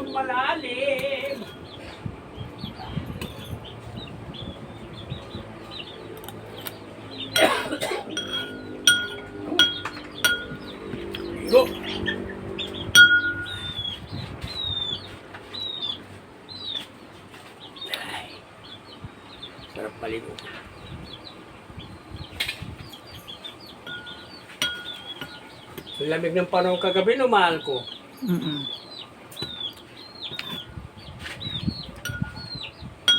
Pahon malalim. Go. Ay, sarap maligo. Ang lamig ng panahon kagabi, no, mahal ko.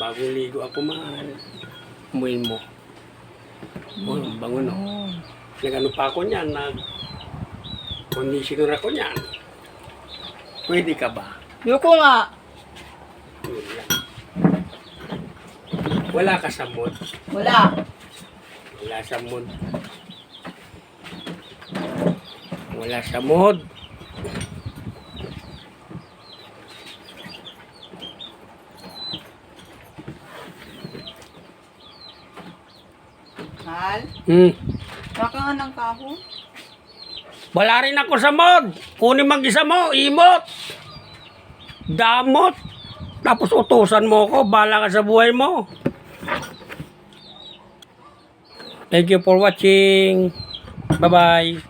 Bagong ligo ako, mahal. Umuin mo. Oh, ang bango, no? Nag-ano pa ako niyan, nag-conditioner ako niyan. Pwede ka ba? Yuko nga. Yun lang. Wala ka sa mood. Wala. Wala sa mood. Wala sa mood. Hal? Baka nga ng kahon? Wala rin ako sa mood. Kunin mag-isa mo, imot. Damot. Tapos utusan mo ko, bala ka sa buhay mo. Thank you for watching. Bye-bye.